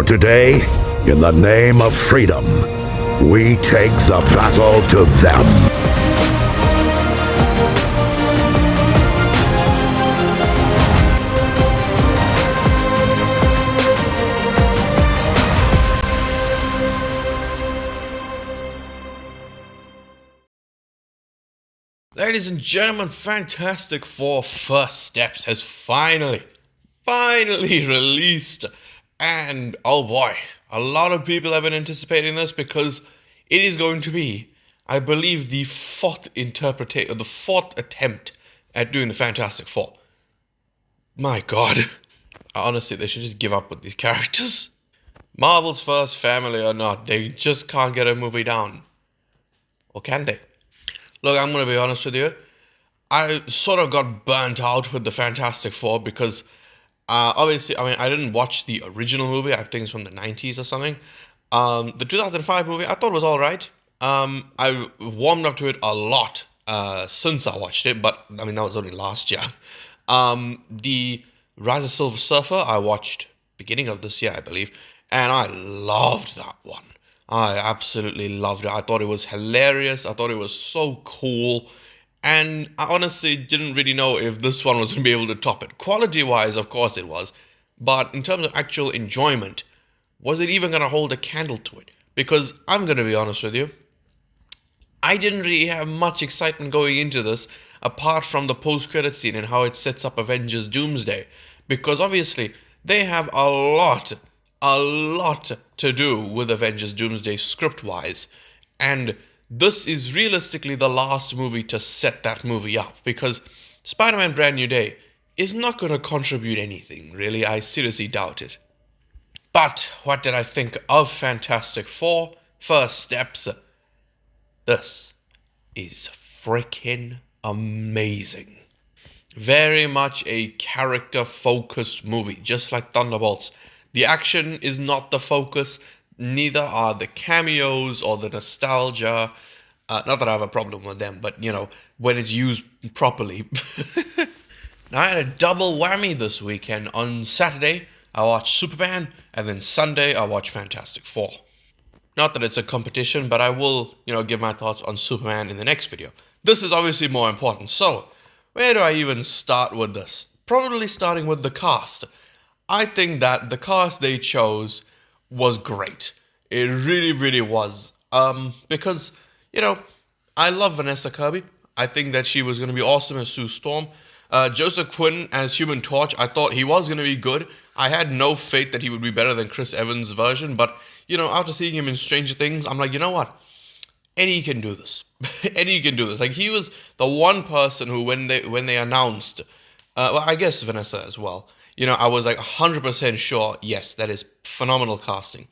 For today, in the name of freedom, we take the battle to them. Ladies and gentlemen, Fantastic Four First Steps has finally released. And oh boy, a lot of people have been anticipating this because it is going to be, I believe, the fourth attempt at doing the Fantastic Four. My God. Honestly, they should just give up with these characters. Marvel's first family or not, they just can't get a movie down. Or can they? Look, I'm going to be honest with you. I sort of got burnt out with the Fantastic Four because, obviously, I didn't watch the original movie. I think it's from the 90s or something. The 2005 movie, I thought was all right. I've warmed up to it a lot since I watched it, but, that was only last year. The Rise of Silver Surfer, I watched beginning of this year, I believe, and I loved that one. I absolutely loved it. I thought it was hilarious. I thought it was so cool. And I honestly didn't really know if this one was going to be able to top it. Quality-wise, of course it was. But in terms of actual enjoyment, was it even going to hold a candle to it? Because I'm going to be honest with you, I didn't really have much excitement going into this, apart from the post-credit scene and how it sets up Avengers Doomsday. Because obviously, they have a lot to do with Avengers Doomsday script-wise. And this is realistically the last movie to set that movie up, because Spider-Man Brand New Day is not going to contribute anything, really. I seriously doubt it. But what did I think of Fantastic Four First Steps? This is freaking amazing. Very much a character-focused movie, just like Thunderbolts. The action is not the focus, neither are the cameos or the nostalgia. Not that I have a problem with them, but, when it's used properly. Now, I had a double whammy this weekend. On Saturday, I watched Superman, and then Sunday, I watched Fantastic Four. Not that it's a competition, but I will, give my thoughts on Superman in the next video. This is obviously more important. So, where do I even start with this? Probably starting with the cast. I think that the cast they chose was great. It really, really was. Because, I love Vanessa Kirby. I think that she was going to be awesome as Sue Storm. Joseph Quinn as Human Torch, I thought he was going to be good. I had no faith that he would be better than Chris Evans' version, but, after seeing him in Stranger Things, I'm like, you know what? Eddie can do this. Eddie can do this. Like, he was the one person who, when they announced, I guess Vanessa as well, I was like 100% sure, yes, that is phenomenal casting.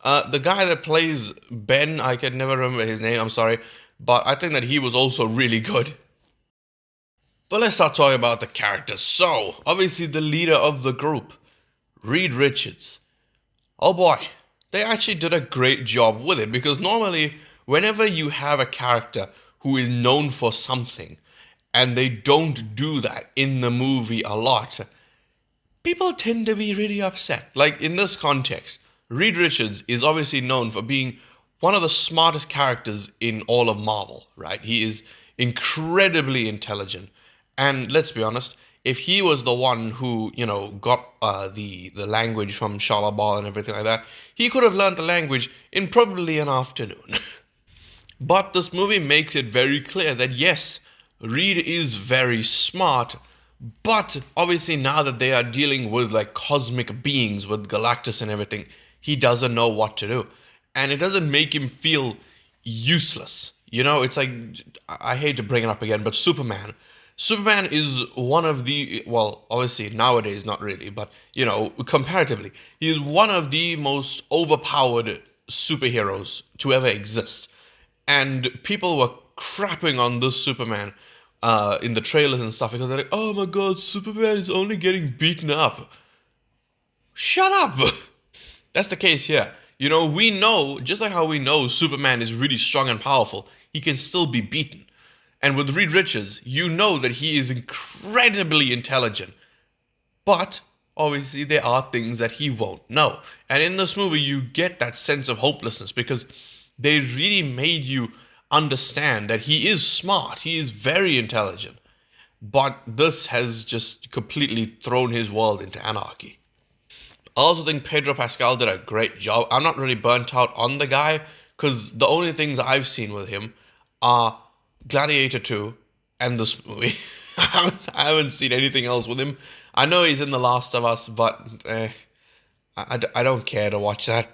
The guy that plays Ben, I can never remember his name, I'm sorry, but I think that he was also really good. But let's start talking about the characters. So, obviously the leader of the group, Reed Richards. Oh boy, they actually did a great job with it, because normally, whenever you have a character who is known for something, and they don't do that in the movie a lot, people tend to be really upset. Like, in this context, Reed Richards is obviously known for being one of the smartest characters in all of Marvel, right? He is incredibly intelligent. And let's be honest, if he was the one who, got the language from Shalla and everything like that, he could have learned the language in probably an afternoon. But this movie makes it very clear that yes, Reed is very smart, but obviously now that they are dealing with like cosmic beings, with Galactus and everything, he doesn't know what to do. And it doesn't make him feel useless. It's like, I hate to bring it up again, but Superman. Superman is one of the, well, obviously nowadays not really, but, comparatively, he is one of the most overpowered superheroes to ever exist. And people were crapping on this Superman in the trailers and stuff, because they're like, oh my god, Superman is only getting beaten up. Shut up! That's the case here. We know, just like how we know Superman is really strong and powerful, he can still be beaten. And with Reed Richards, you know that he is incredibly intelligent. But obviously there are things that he won't know. And in this movie, you get that sense of hopelessness because they really made you understand that he is smart, he is very intelligent. But this has just completely thrown his world into anarchy. I also think Pedro Pascal did a great job. I'm not really burnt out on the guy because the only things I've seen with him are Gladiator 2 and this movie. I haven't seen anything else with him. I know he's in The Last of Us, but I don't care to watch that.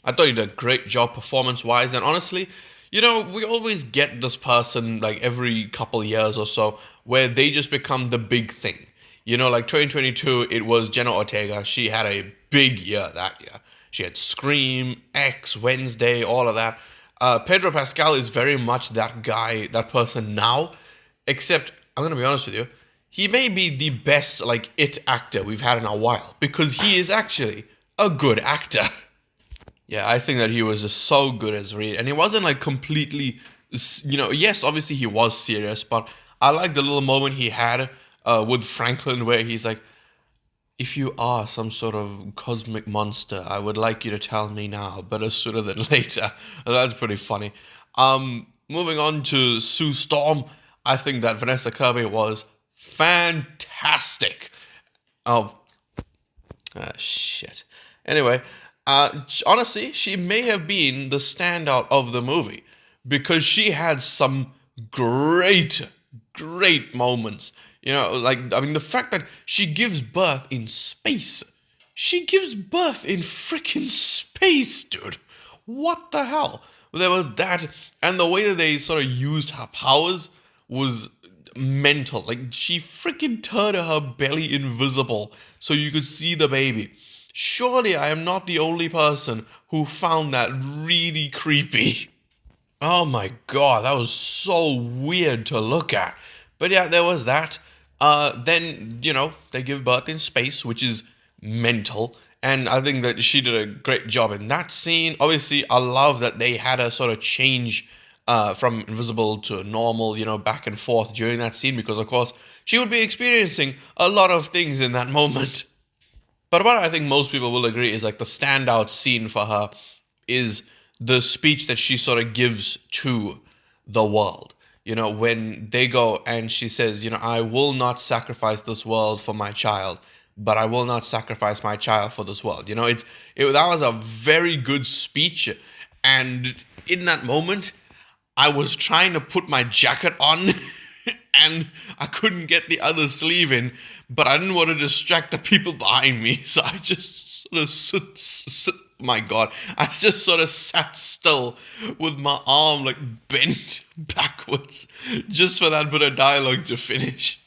I thought he did a great job performance wise, and honestly, we always get this person like every couple years or so where they just become the big thing. Like 2022, it was Jenna Ortega. She had a big year that year. She had Scream, X, Wednesday, all of that. Pedro Pascal is very much that guy, that person now, except, I'm going to be honest with you, he may be the best, like, it actor we've had in a while, because he is actually a good actor. Yeah, I think that he was just so good as Reed, and he wasn't, like, completely, yes, obviously he was serious, but I like the little moment he had with Franklin where he's like, if you are some sort of cosmic monster, I would like you to tell me now, better sooner than later. That's pretty funny. Moving on to Sue Storm, I think that Vanessa Kirby was fantastic. Oh, shit. Anyway, honestly, she may have been the standout of the movie because she had some great moments. The fact that she gives birth in space. She gives birth in freaking space, dude. What the hell? There was that, and the way that they sort of used her powers was mental. Like, she freaking turned her belly invisible so you could see the baby. Surely I am not the only person who found that really creepy. Oh my god, that was so weird to look at. But yeah, there was that. Then, they give birth in space, which is mental. And I think that she did a great job in that scene. Obviously, I love that they had a sort of change from invisible to normal, back and forth during that scene because, of course, she would be experiencing a lot of things in that moment. But what I think most people will agree is like the standout scene for her is the speech that she sort of gives to the world. When they go and she says, I will not sacrifice this world for my child, but I will not sacrifice my child for this world. That was a very good speech. And in that moment, I was trying to put my jacket on and I couldn't get the other sleeve in, but I didn't want to distract the people behind me. So I just sort of my god, I just sort of sat still with my arm like bent backwards just for that bit of dialogue to finish.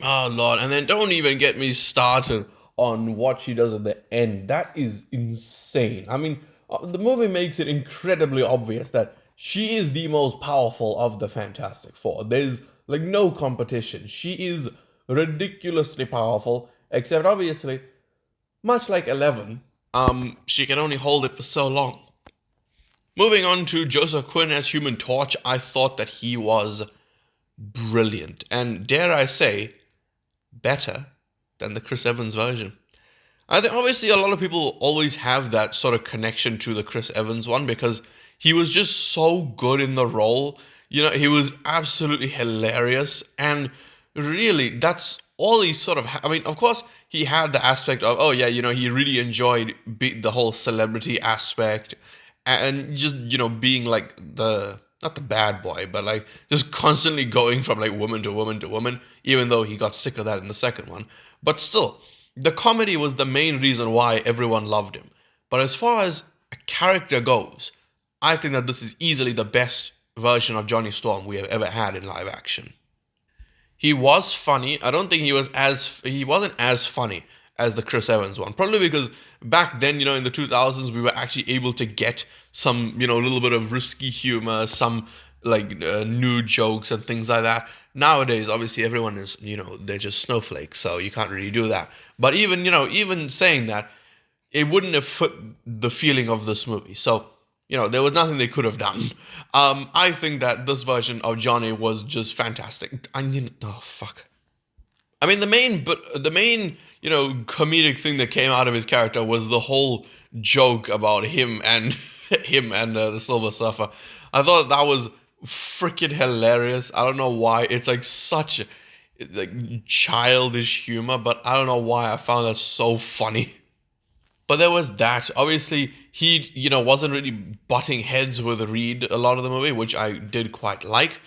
Oh lord, and then don't even get me started on what she does at the end. That is insane. I mean, the movie makes it incredibly obvious that she is the most powerful of the Fantastic Four. There's like no competition. She is ridiculously powerful, except obviously, much like Eleven, she can only hold it for so long. Moving on to Joseph Quinn as Human Torch, I thought that he was brilliant, and dare I say, better than the Chris Evans version. I think obviously a lot of people always have that sort of connection to the Chris Evans one because he was just so good in the role. He was absolutely hilarious, and really, that's all he sort of. I mean, of course, he had the aspect of, oh yeah, he really enjoyed the whole celebrity aspect, and just being like not the bad boy, but like just constantly going from like woman to woman to woman. Even though he got sick of that in the second one, but still, the comedy was the main reason why everyone loved him. But as far as a character goes, I think that this is easily the best version of Johnny Storm we have ever had in live action. He was funny. I don't think he wasn't as funny as the Chris Evans one. Probably because back then, in the 2000s, we were actually able to get some, little bit of risky humor, some like nude jokes and things like that. Nowadays, obviously, everyone is, they're just snowflakes, so you can't really do that. But even saying that, it wouldn't have fit the feeling of this movie. So, there was nothing they could have done. I think that this version of Johnny was just fantastic. Oh, fuck. I mean, the main, comedic thing that came out of his character was the whole joke about him and him and the Silver Surfer. I thought that was freaking hilarious. I don't know why. It's like such like childish humor, but I don't know why I found that so funny. But there was that. Obviously, he, wasn't really butting heads with Reed a lot of the movie, which I did quite like.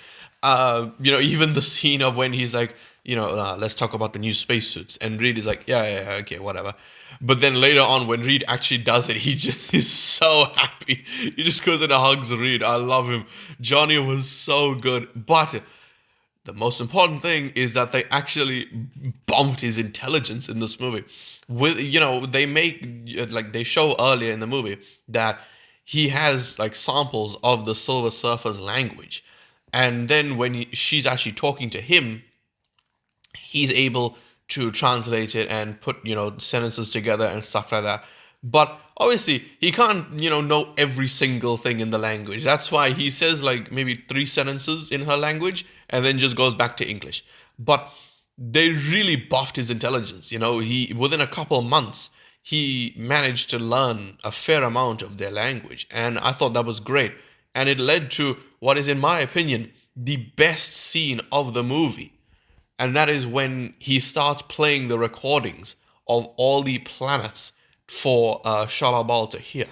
Even the scene of when he's like, let's talk about the new spacesuits. And Reed is like, yeah, okay, whatever. But then later on, when Reed actually does it, he just is so happy. He just goes and hugs Reed. I love him. Johnny was so good. But the most important thing is that they actually bumped his intelligence in this movie. They make like they show earlier in the movie that he has like samples of the Silver Surfer's language, and then when she's actually talking to him, he's able to translate it and put sentences together and stuff like that. But obviously he can't know every single thing in the language. That's why he says like maybe three sentences in her language and then just goes back to English. But they really buffed his intelligence. He within a couple of months he managed to learn a fair amount of their language, and I thought that was great. And it led to what is, in my opinion, the best scene of the movie, and that is when he starts playing the recordings of all the planets for Shalabal to hear.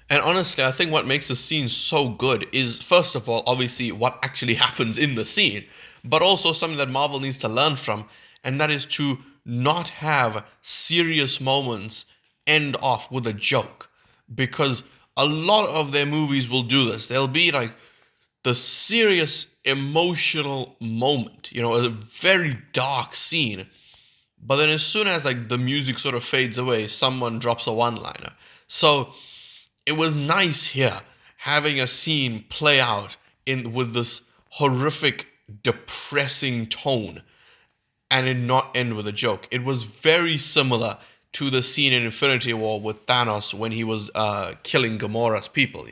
And honestly, I think what makes the scene so good is, first of all, obviously what actually happens in the scene, but also something that Marvel needs to learn from, and that is to not have serious moments end off with a joke. Because a lot of their movies will do this. They'll be like the serious emotional moment, a very dark scene. But then as soon as like the music sort of fades away, someone drops a one-liner. So it was nice here having a scene play out in with this horrific, depressing tone and it not end with a joke. It was very similar to the scene in Infinity War with Thanos when he was killing Gamora's people,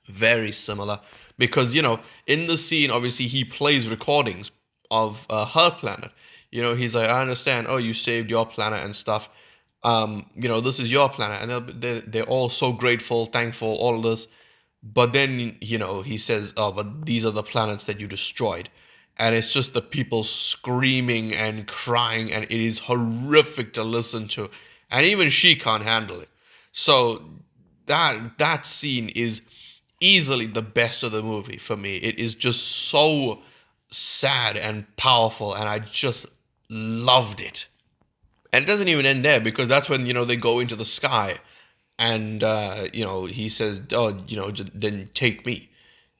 Very similar. Because, in the scene, obviously, he plays recordings of her planet. He's like, I understand, oh, you saved your planet and stuff. This is your planet. And they're all so grateful, thankful, all of this. But then, he says, oh, but these are the planets that you destroyed. And it's just the people screaming and crying, and it is horrific to listen to. And even she can't handle it. So that scene is easily the best of the movie for me. It is just so sad and powerful, and I just loved it. And it doesn't even end there, because that's when, they go into the sky and, he says, oh, then take me.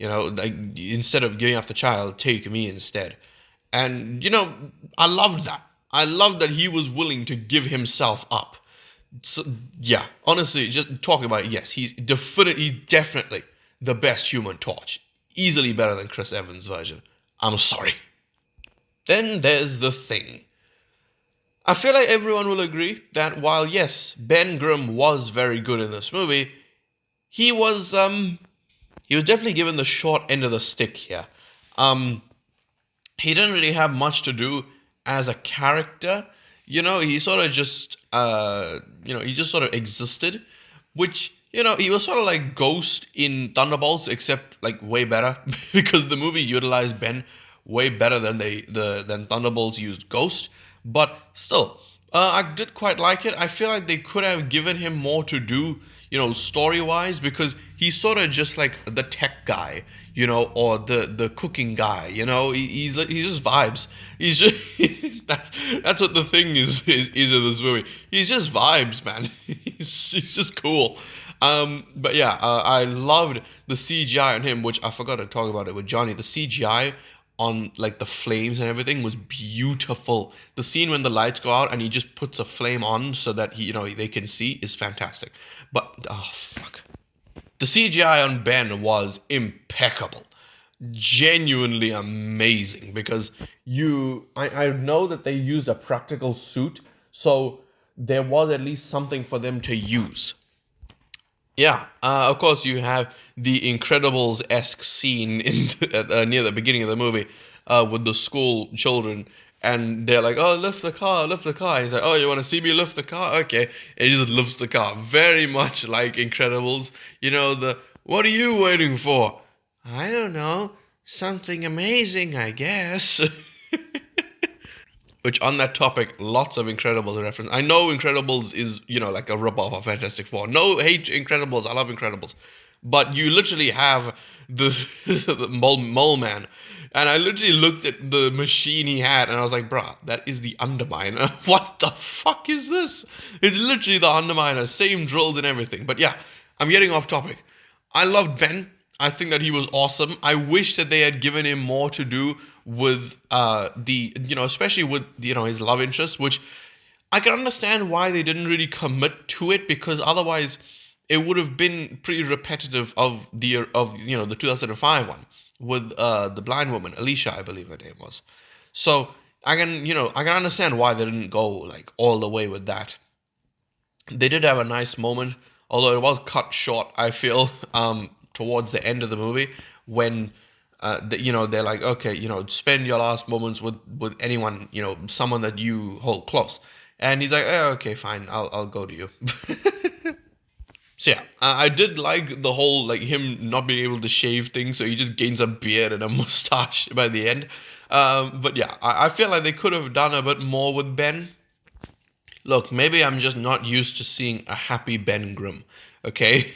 Like instead of giving up the child, take me instead. And, I loved that. I loved that he was willing to give himself up. So, yeah, honestly, just talking about it, yes, he's definitely the best Human Torch. Easily better than Chris Evans' version. I'm sorry. Then there's the Thing. I feel like everyone will agree that while, yes, Ben Grimm was very good in this movie, he was definitely given the short end of the stick here. He didn't really have much to do as a character. He sort of just, he just sort of existed, which, he was sort of like Ghost in Thunderbolts, except like way better, because the movie utilized Ben way better than than Thunderbolts used Ghost. But still, I did quite like it. I feel like they could have given him more to do, story-wise, because he's sort of just like the tech guy, or the cooking guy, he's just vibes. He's just that's what the Thing is in this movie. He's just vibes, man. He's just cool. But yeah, I loved the CGI on him, which I forgot to talk about it with Johnny. The CGI on like the flames and everything was beautiful. The scene when the lights go out and he just puts a flame on so that they can see is fantastic. But oh fuck, the CGI on Ben was impeccable, genuinely amazing. Because I know that they used a practical suit, so there was at least something for them to use. Yeah, of course you have the Incredibles-esque scene near the beginning of the movie with the school children And they're like, "Oh, lift the car, lift the car." And he's like, "Oh, you want to see me lift the car? Okay." And he just lifts the car, very much like Incredibles. You know, the "What are you waiting for?" I don't know, something amazing, I guess. Which, on that topic, lots of Incredibles reference. I know Incredibles is, like a ripoff of Fantastic Four. No hate Incredibles. I love Incredibles. But you literally have the, the mole man. And I literally looked at the machine he had and I was like, bruh, that is the Underminer. What the fuck is this? It's literally the Underminer. Same drills and everything. But yeah, I'm getting off topic. I loved Ben. I think that he was awesome. I wish that they had given him more to do with especially with his love interest, which I can understand why they didn't really commit to it, because otherwise it would have been pretty repetitive of the 2005 one with the blind woman, Alicia, I believe her name was. So I can understand why they didn't go like all the way with that. They did have a nice moment, although it was cut short, I feel, towards the end of the movie when they're like, okay, spend your last moments with anyone, someone that you hold close. And he's like, oh, okay, fine, I'll go to you. So yeah, I did like the whole, like, him not being able to shave thing, so he just gains a beard and a mustache by the end. But yeah, I feel like they could have done a bit more with Ben. Look, maybe I'm just not used to seeing a happy Ben Grimm. Okay,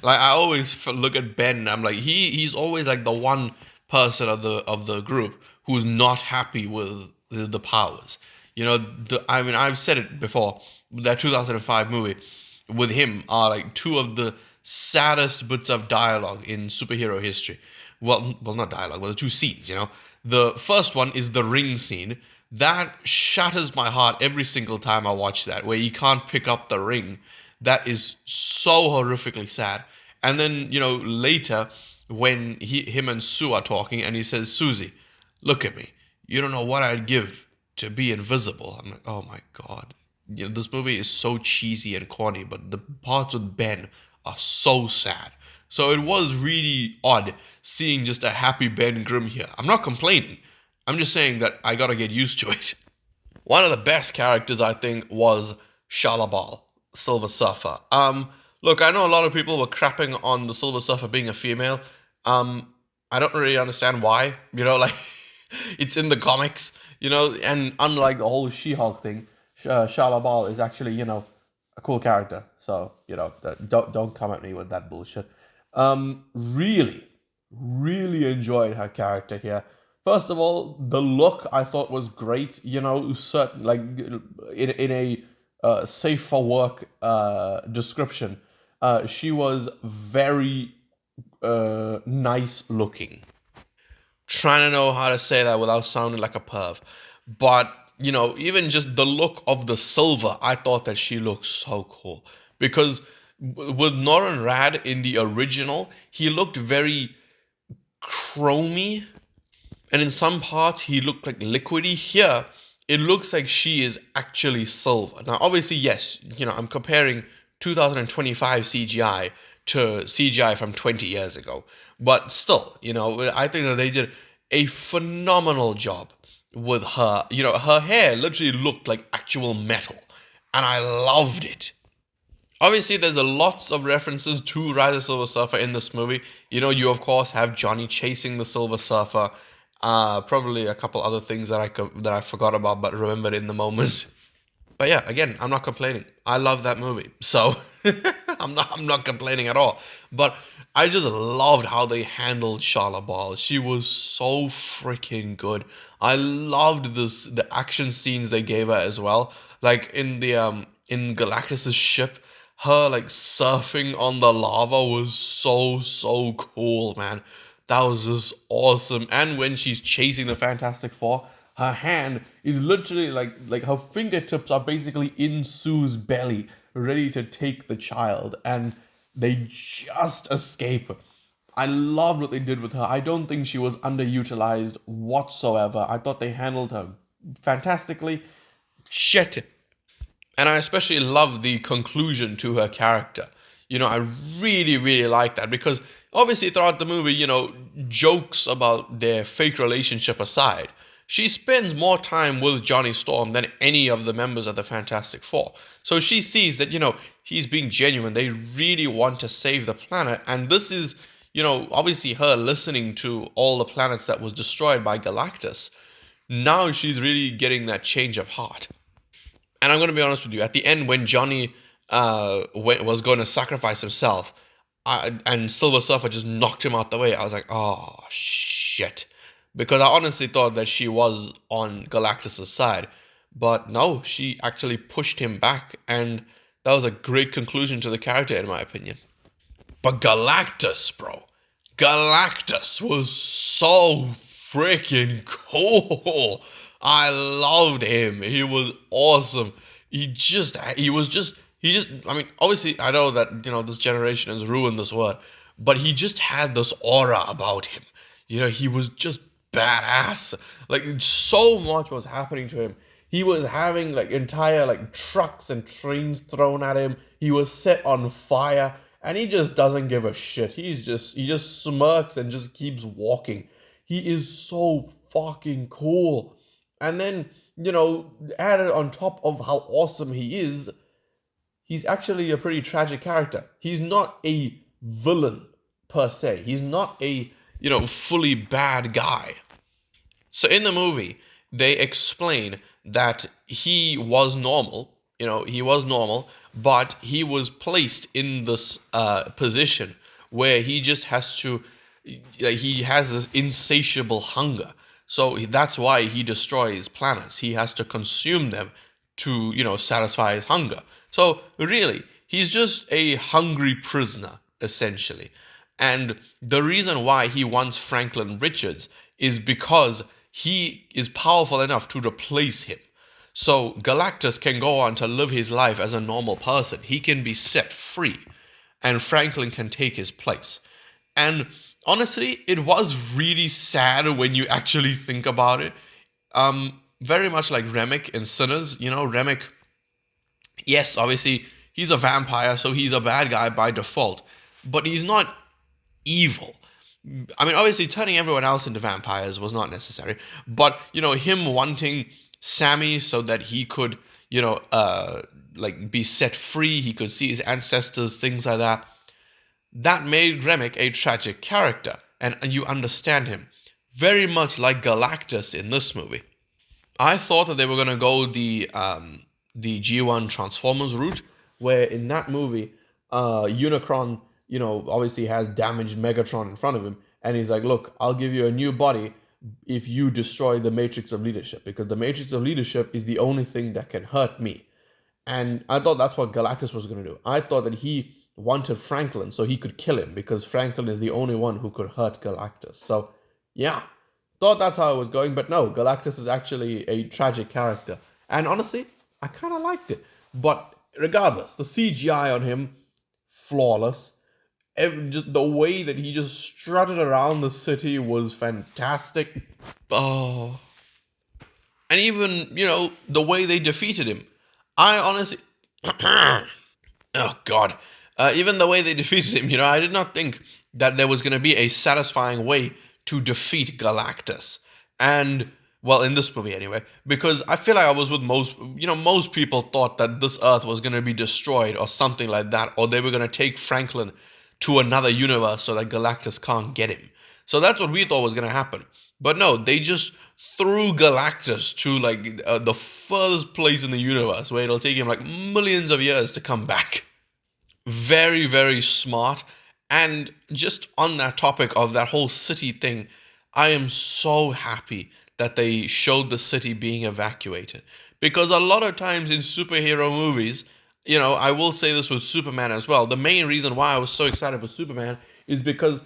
like I always look at Ben, I'm like, he's always like the one person of the group who's not happy with the powers. I've said it before. That 2005 movie with him are like two of the saddest bits of dialogue in superhero history. Well, not dialogue, but the two scenes. The first one is the ring scene. That shatters my heart every single time I watch that, where he can't pick up the ring. That is so horrifically sad. And then, later when him and Sue are talking and he says, Susie, look at me. You don't know what I'd give to be invisible. I'm like, oh my God. This movie is so cheesy and corny, but the parts with Ben are so sad. So it was really odd seeing just a happy Ben Grimm here. I'm not complaining. I'm just saying that I gotta get used to it. One of the best characters, I think, was Shalla-Bal, Silver Surfer. Look, I know a lot of people were crapping on the Silver Surfer being a female. I don't really understand why. Like, it's in the comics, and unlike the whole She-Hulk thing, Shalla-Bal is actually, a cool character. So, don't come at me with that bullshit. Really, really enjoyed her character here. First of all, the look I thought was great. Certain, like, in a safe for work description, she was very nice looking. Trying to know how to say that without sounding like a perv, but even just the look of the Silver, I thought that she looked so cool, because with Norrin Rad in the original, he looked very chromy. And in some parts, he looked like liquidy. Here, it looks like she is actually silver. Now, obviously, yes, I'm comparing 2025 CGI to CGI from 20 years ago. But still, I think that they did a phenomenal job with her. Her hair literally looked like actual metal. And I loved it. Obviously, there's lots of references to Rise of Silver Surfer in this movie. You of course have Johnny chasing the Silver Surfer. Probably a couple other things that I forgot about but remembered in the moment. But yeah, again, I'm not complaining. I love that movie, so I'm not complaining at all. But I just loved how they handled Shalla-Bal. She was so freaking good. I loved the action scenes they gave her as well. Like in Galactus's ship, her like surfing on the lava was so cool, man. That was just awesome. And when she's chasing the Fantastic Four, her hand is literally like her fingertips are basically in Sue's belly, ready to take the child, and they just escape. I loved what they did with her. I don't think she was underutilized whatsoever. I thought they handled her fantastically. Shit. And I especially love the conclusion to her character. I really, really like that, because obviously throughout the movie, jokes about their fake relationship aside, She spends more time with Johnny Storm than any of the members of the Fantastic Four. So she sees that, he's being genuine. They really want to save the planet. And this is, obviously her listening to all the planets that was destroyed by Galactus. Now she's really getting that change of heart. And I'm going to be honest with you, at the end when Johnny was going to sacrifice himself, and Silver Surfer just knocked him out the way, I was like, oh, shit. Because I honestly thought that she was on Galactus' side. But no, she actually pushed him back, and that was a great conclusion to the character, in my opinion. But Galactus, bro. Galactus was so freaking cool. I loved him. He was awesome. I mean, obviously, I know that, this generation has ruined this word, but he just had this aura about him. He was just badass. Like, so much was happening to him. He was having, entire, trucks and trains thrown at him. He was set on fire, and he just doesn't give a shit. He just smirks and just keeps walking. He is so fucking cool. And then, added on top of how awesome he is, he's actually a pretty tragic character. He's not a villain, per se. He's not a, fully bad guy. So in the movie, they explain that he was normal, but he was placed in this position where he just has to, he has this insatiable hunger. So that's why he destroys planets. He has to consume them to, satisfy his hunger. So really, he's just a hungry prisoner, essentially. And the reason why he wants Franklin Richards is because he is powerful enough to replace him. So Galactus can go on to live his life as a normal person. He can be set free, and Franklin can take his place. And honestly, it was really sad when you actually think about it. Very much like Remick in Sinners. Remick, yes, obviously, he's a vampire, so he's a bad guy by default. But he's not evil. I mean, obviously, turning everyone else into vampires was not necessary. But, him wanting Sammy so that he could, be set free, he could see his ancestors, things like that. That made Remick a tragic character. And you understand him. Very much like Galactus in this movie. I thought that they were going to go the G1 Transformers route, where in that movie, Unicron, obviously has damaged Megatron in front of him, and he's like, look, I'll give you a new body if you destroy the Matrix of Leadership, because the Matrix of Leadership is the only thing that can hurt me. And I thought that's what Galactus was going to do. I thought that he wanted Franklin so he could kill him, because Franklin is the only one who could hurt Galactus. So, yeah. Thought that's how it was going, but no, Galactus is actually a tragic character. And honestly, I kind of liked it. But regardless, the CGI on him, flawless. Just the way that he just strutted around the city was fantastic. Oh. And even, the way they defeated him. I honestly... oh, God. Even the way they defeated him, I did not think that there was going to be a satisfying way to defeat Galactus. And, well, in this movie anyway, because I feel like I was with most people thought that this Earth was going to be destroyed or something like that, or they were going to take Franklin to another universe so that Galactus can't get him. So that's what we thought was going to happen. But no, they just threw Galactus to the furthest place in the universe where it'll take him millions of years to come back. Very, very smart. And just on that topic of that whole city thing, I am so happy that they showed the city being evacuated. Because a lot of times in superhero movies, I will say this with Superman as well. The main reason why I was so excited for Superman is because,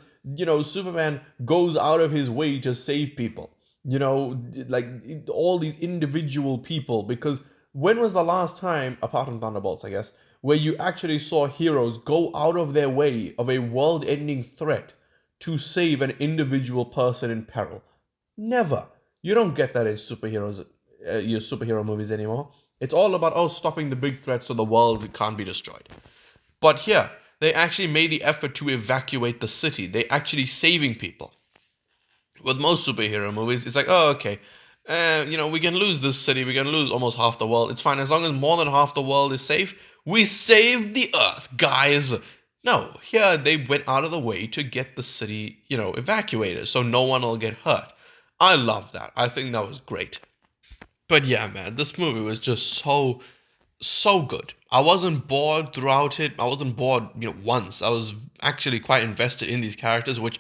Superman goes out of his way to save people. All these individual people. Because when was the last time, apart from Thunderbolts, I guess, where you actually saw heroes go out of their way of a world-ending threat to save an individual person in peril? Never. You don't get that in your superhero movies anymore. It's all about, stopping the big threat so the world can't be destroyed. But here, they actually made the effort to evacuate the city. They actually saving people. With most superhero movies, it's like, oh, okay, We can lose this city, we can lose almost half the world. It's fine as long as more than half the world is safe. We saved the Earth, guys. No, here they went out of the way to get the city, evacuated so no one will get hurt. I love that. I think that was great. But yeah, man, this movie was just so good. I wasn't bored throughout it. I wasn't bored, once. I was actually quite invested in these characters, which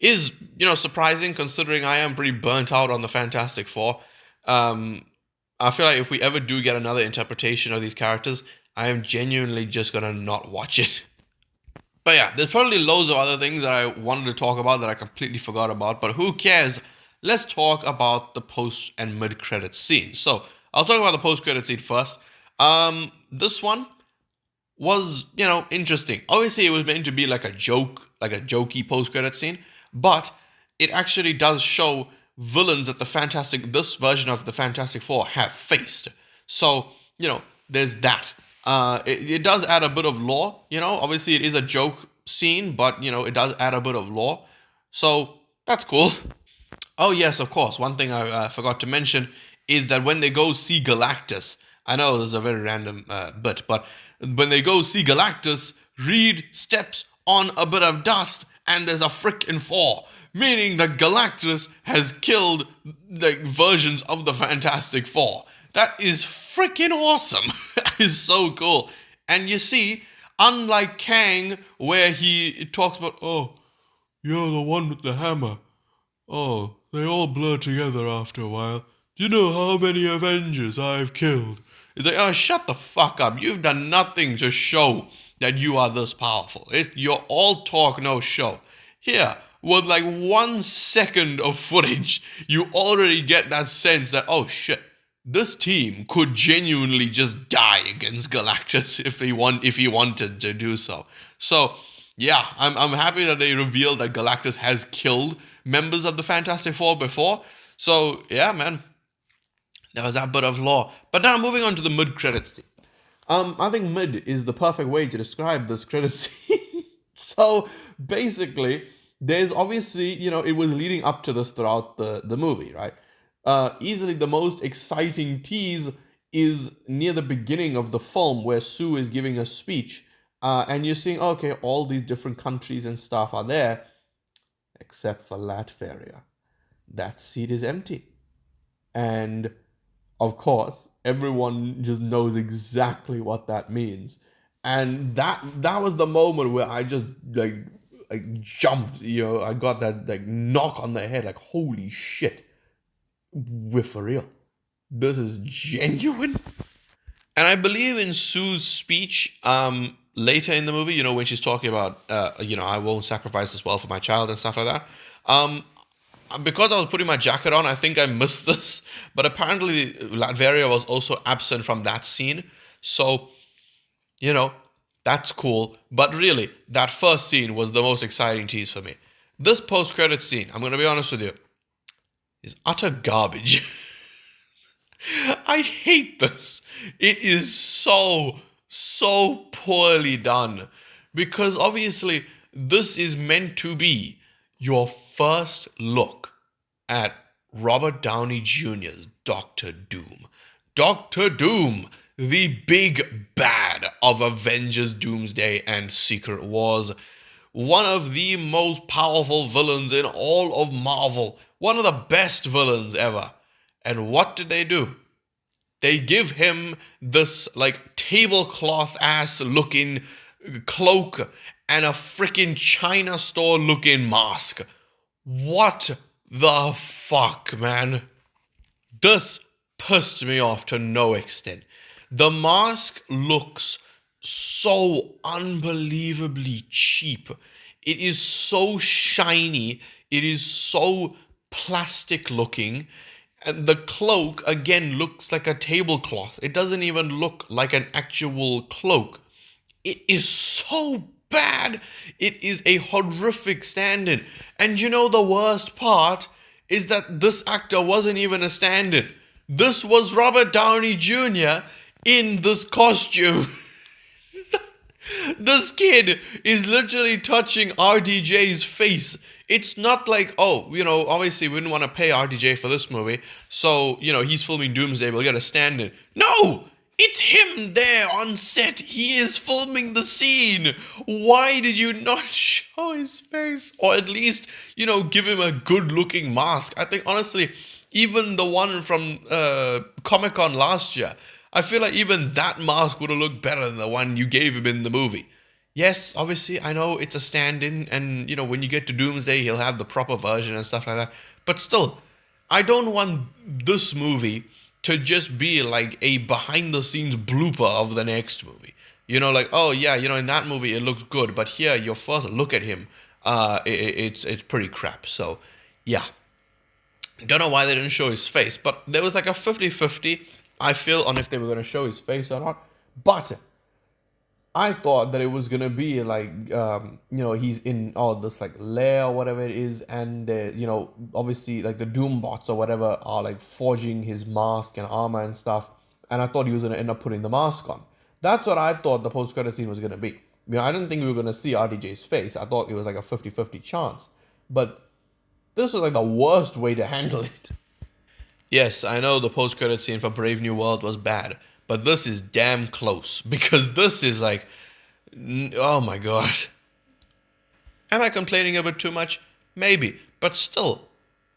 is, surprising considering I am pretty burnt out on the Fantastic Four. I feel like if we ever do get another interpretation of these characters, I am genuinely just gonna not watch it. But yeah, there's probably loads of other things that I wanted to talk about that I completely forgot about, but who cares? Let's talk about the post and mid credit scene. So I'll talk about the post credit scene first. This one was, interesting. Obviously, it was meant to be like a joke, like a jokey post credit scene, but it actually does show villains that this version of the Fantastic Four have faced. So, there's that. It does add a bit of lore, obviously it is a joke scene, but, it does add a bit of lore. So, that's cool. Oh, yes, of course. One thing I forgot to mention is that when they go see Galactus, I know this is a very random bit, but when they go see Galactus, Reed steps on a bit of dust and there's a frickin' fall, meaning that Galactus has killed like versions of the Fantastic Four. That is freaking awesome. That is so cool. And you see, unlike Kang, where he talks about, oh, you're the one with the hammer. Oh, they all blur together after a while. Do you know how many Avengers I've killed? It's like, oh, shut the fuck up. You've done nothing to show that you are this powerful. You're all talk, no show. Here, with like 1 second of footage, you already get that sense that, oh shit, this team could genuinely just die against Galactus if he wanted to do so. So, yeah, I'm happy that they revealed that Galactus has killed members of the Fantastic Four before. So, yeah, man, there was that bit of lore. But now moving on to the mid-credits scene. I think mid is the perfect way to describe this credit scene. So, basically, there's obviously, it was leading up to this throughout the movie, right? Easily the most exciting tease is near the beginning of the film where Sue is giving a speech. And you're seeing, okay, all these different countries and stuff are there, except for Latveria. That seat is empty. And, of course, everyone just knows exactly what that means. And that was the moment where I just, like jumped, I got that, like, knock on the head, like, holy shit. We're for real. This is genuine. And I believe in Sue's speech, later in the movie, when she's talking about, I won't sacrifice this world for my child and stuff like that. Because I was putting my jacket on, I think I missed this. But apparently, Latveria was also absent from that scene. So, that's cool. But really, that first scene was the most exciting tease for me. This post-credit scene, I'm going to be honest with you, is utter garbage. I hate this. It is so poorly done. Because obviously, this is meant to be your first look at Robert Downey Jr.'s Doctor Doom. Doctor Doom, the big bad of Avengers Doomsday and Secret Wars. One of the most powerful villains in all of Marvel. One of the best villains ever. And what did they do? They give him this like tablecloth ass looking cloak and a freaking China store looking mask. What the fuck, man? This pissed me off to no extent. The mask looks so unbelievably cheap. It is so shiny. It is so plastic looking. And the cloak, again, looks like a tablecloth. It doesn't even look like an actual cloak. It is so bad. It is a horrific stand-in. And the worst part is that this actor wasn't even a stand-in. This was Robert Downey Jr. in this costume. This kid is literally touching RDJ's face. It's not like, oh, obviously we didn't want to pay RDJ for this movie, so, he's filming Doomsday, we'll get a stand in. No! It's him there on set. He is filming the scene. Why did you not show his face? Or at least, give him a good looking mask. I think, honestly, even the one from Comic Con last year, I feel like even that mask would have looked better than the one you gave him in the movie. Yes, obviously, I know it's a stand-in, and when you get to Doomsday, he'll have the proper version and stuff like that. But still, I don't want this movie to just be like a behind-the-scenes blooper of the next movie. Like, oh yeah, in that movie it looks good, but here your first look at him, it's pretty crap. So, yeah. Don't know why they didn't show his face, but there was like a 50-50, I feel, on if they were going to show his face or not. But I thought that it was going to be like, he's in this like lair or whatever it is, and, obviously like the Doom bots or whatever are like forging his mask and armor and stuff. And I thought he was going to end up putting the mask on. That's what I thought the post-credit scene was going to be. I didn't think we were going to see RDJ's face. I thought it was like a 50-50 chance. But this was like the worst way to handle it. Yes, I know the post-credit scene for Brave New World was bad, but this is damn close, because this is like, oh my god. Am I complaining a bit too much? Maybe, but still,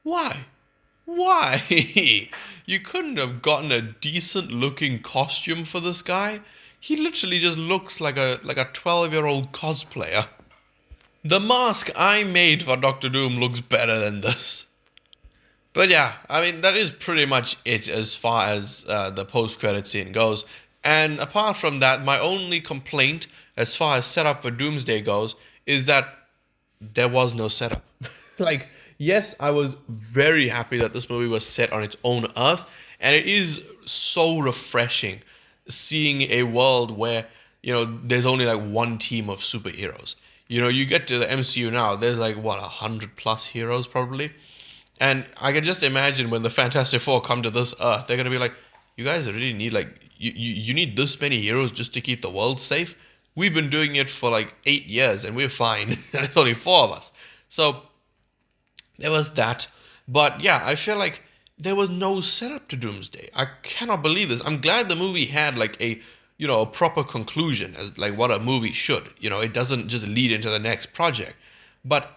why? Why? You couldn't have gotten a decent looking costume for this guy? He literally just looks like a 12-year-old cosplayer. The mask I made for Doctor Doom looks better than this. But yeah, I mean, that is pretty much it as far as the post-credit scene goes. And apart from that, my only complaint as far as setup for Doomsday goes is that there was no setup. Like, yes, I was very happy that this movie was set on its own Earth, and it is so refreshing seeing a world where, there's only like one team of superheroes. You get to the MCU now, there's like, 100 plus heroes probably. And I can just imagine when the Fantastic Four come to this Earth, they're going to be like, you guys really need you need this many heroes just to keep the world safe? We've been doing it for like 8 years and we're fine. And it's only 4 of us. So there was that. But yeah, I feel like there was no setup to Doomsday. I cannot believe this. I'm glad the movie had like a proper conclusion, as like what a movie should. It doesn't just lead into the next project. But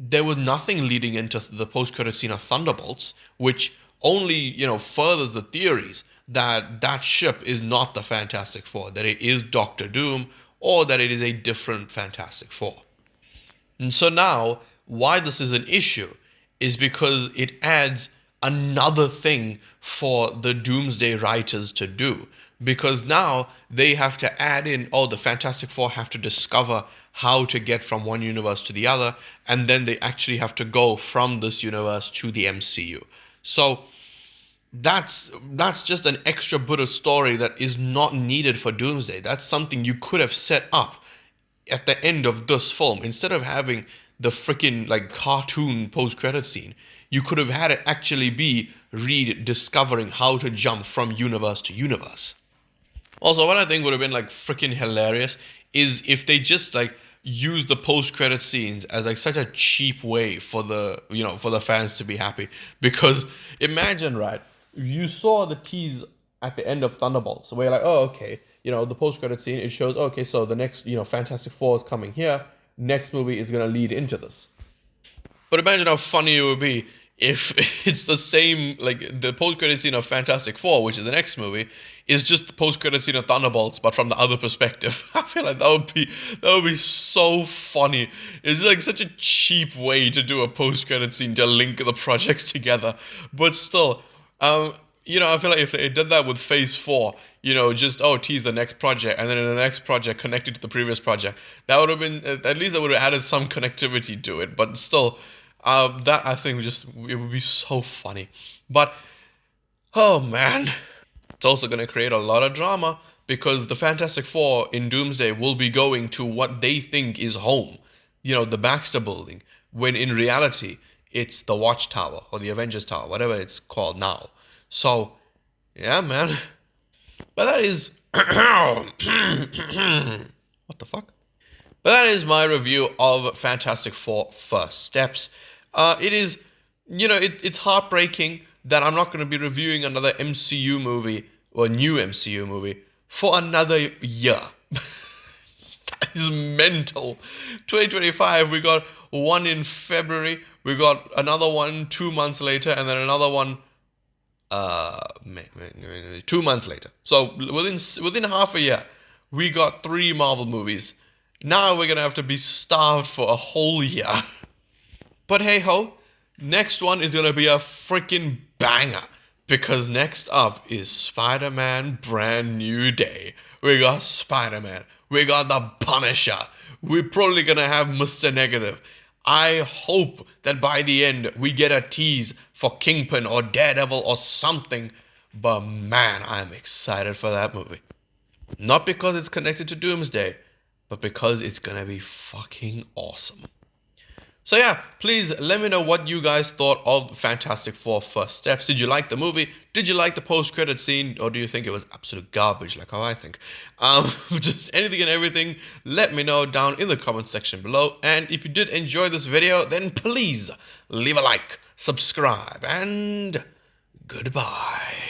there was nothing leading into the post-credit scene of Thunderbolts, which only, furthers the theories that that ship is not the Fantastic Four, that it is Doctor Doom, or that it is a different Fantastic Four. And so now, why this is an issue is because it adds another thing for the Doomsday writers to do. Because now they have to add in, the Fantastic Four have to discover how to get from one universe to the other, and then they actually have to go from this universe to the MCU. So that's just an extra bit of story that is not needed for Doomsday. That's something you could have set up at the end of this film. Instead of having the freaking like cartoon post-credit scene, you could have had it actually be Reed discovering how to jump from universe to universe. Also, what I think would have been like freaking hilarious is if they just like use the post-credit scenes as like such a cheap way for the for the fans to be happy. Because imagine, right, you saw the tease at the end of Thunderbolts where you're like, oh, okay, the post-credit scene, it shows, okay, so the next Fantastic Four is coming here, next movie is gonna lead into this. But imagine how funny it would be if it's the same, like the post-credit scene of Fantastic Four, which is the next movie, is just the post-credit scene of Thunderbolts, but from the other perspective. I feel like that would be so funny. It's like such a cheap way to do a post-credit scene to link the projects together. But still, I feel like if they did that with Phase 4, just, tease the next project, and then in the next project connected to the previous project, that would have been, at least that would have added some connectivity to it. But still, that I think it would be so funny. But, oh man, it's also going to create a lot of drama because the Fantastic Four in Doomsday will be going to what they think is home, the Baxter Building, when in reality, it's the Watchtower or the Avengers Tower, whatever it's called now. So, yeah, man. But that is... What the fuck? But that is my review of Fantastic Four First Steps. It is, it's heartbreaking that I'm not going to be reviewing another MCU movie or new MCU movie for another year. That is mental. 2025, we got one in February, we got another one 2 months later, and then another one 2 months later. So within half a year, we got 3 Marvel movies. Now we're gonna have to be starved for a whole year. But hey ho, next one is gonna be a freaking banger. Because next up is Spider-Man Brand New Day. We got Spider-Man. We got the Punisher. We're probably gonna have Mr. Negative. I hope that by the end we get a tease for Kingpin or Daredevil or something. But man, I'm excited for that movie. Not because it's connected to Doomsday, but because it's gonna be fucking awesome. So yeah, please let me know what you guys thought of Fantastic Four First Steps. Did you like the movie? Did you like the post-credit scene? Or do you think it was absolute garbage, like how I think? Just anything and everything, let me know down in the comment section below. And if you did enjoy this video, then please leave a like, subscribe, and goodbye.